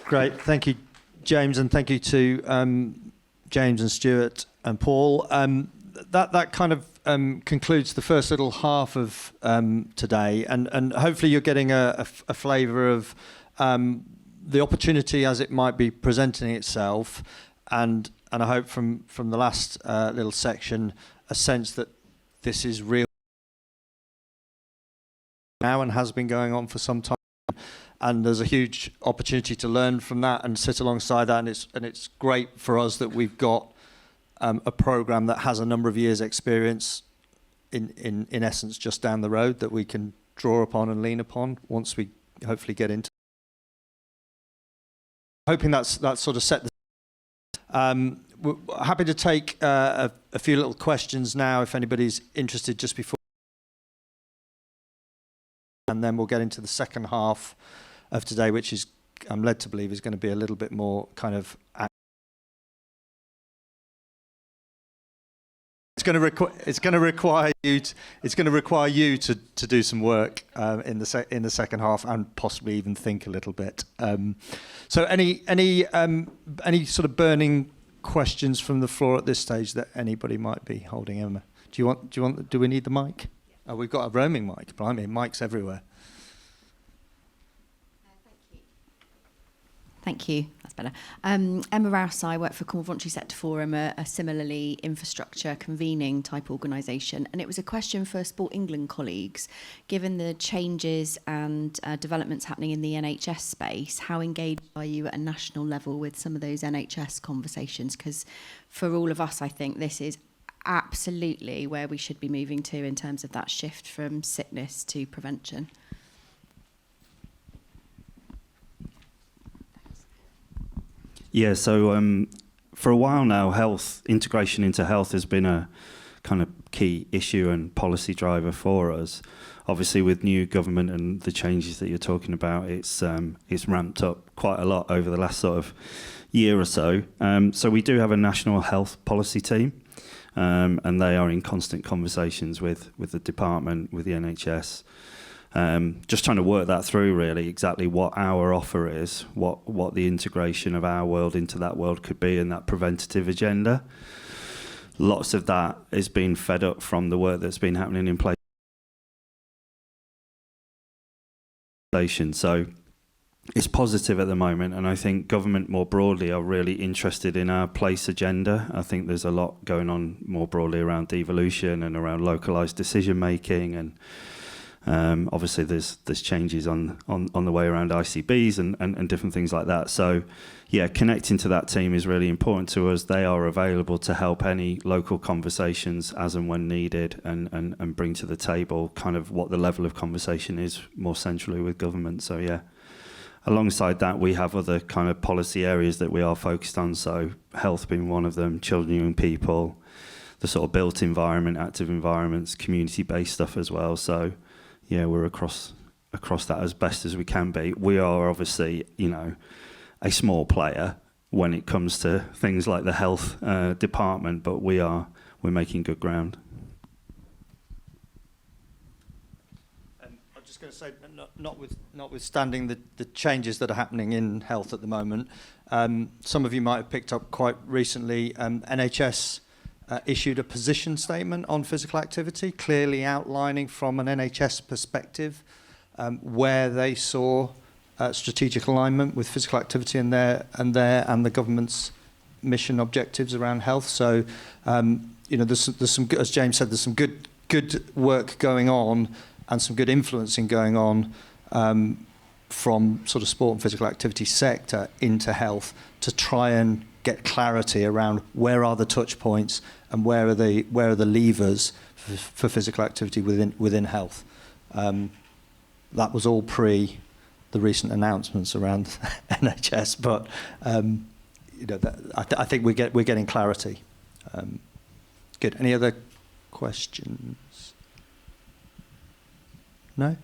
Great. Thank you, James, and thank you to James and Stuart and Paul. That kind of concludes the first little half of today, and hopefully you're getting a flavour of the opportunity as it might be presenting itself, and I hope from the last little section a sense that this is real now and has been going on for some time, and there's a huge opportunity to learn from that and sit alongside that, and it's great for us that we've got a programme that has a number of years' experience in essence just down the road that we can draw upon and lean upon once we hopefully get into. Hoping that's sort of set the. We're happy to take a few little questions now if anybody's interested just before, and then we'll get into the second half of today, which is, I'm led to believe, is going to be a little bit more kind of. It's going to require you to do some work in the second half and possibly even think a little bit. So any sort of burning questions from the floor at this stage that anybody might be holding? Emma, do we need the mic? Oh, we've got a roaming mic. Blimey, mics everywhere. Thank you. That's better. Emma Rouse, I work for Coventry Sector Forum, a similarly infrastructure convening type organisation. And it was a question for Sport England colleagues. Given the changes and developments happening in the NHS space, how engaged are you at a national level with some of those NHS conversations? Because for all of us, I think this is absolutely where we should be moving to in terms of that shift from sickness to prevention. Yeah, so for a while now, integration into health has been a kind of key issue and policy driver for us. Obviously, with new government and the changes that you're talking about, it's ramped up quite a lot over the last sort of year or so. So we do have a national health policy team, and they are in constant conversations with the department, with the NHS. Just trying to work that through, really, exactly what our offer is, what the integration of our world into that world could be, and that preventative agenda. Lots of that is being fed up from the work that's been happening in place. So it's positive at the moment, and I think government more broadly are really interested in our place agenda. I think there's a lot going on more broadly around devolution and around localised decision making, and obviously there's changes on the way around ICBs and different things like that. So yeah, connecting to that team is really important to us. They are available to help any local conversations as and when needed, and bring to the table kind of what the level of conversation is more centrally with government. So yeah, alongside that we have other kind of policy areas that we are focused on, so health being one of them, children and young people, the sort of built environment, active environments, community-based stuff as well. So yeah, we're across that as best as we can be. We are obviously, a small player when it comes to things like the health department, but we're making good ground. I'm just going to say, notwithstanding the changes that are happening in health at the moment, some of you might have picked up quite recently, NHS issued a position statement on physical activity, clearly outlining from an NHS perspective where they saw strategic alignment with physical activity and the government's mission objectives around health. So, there's some, as James said, there's some good work going on and some good influencing going on from sort of sport and physical activity sector into health to try and get clarity around where are the touch points and where are the levers for physical activity within health. That was all pre the recent announcements around NHS, but I think we're getting clarity. Good. Any other questions? No?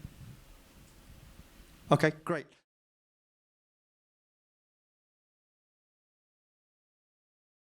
Okay, great.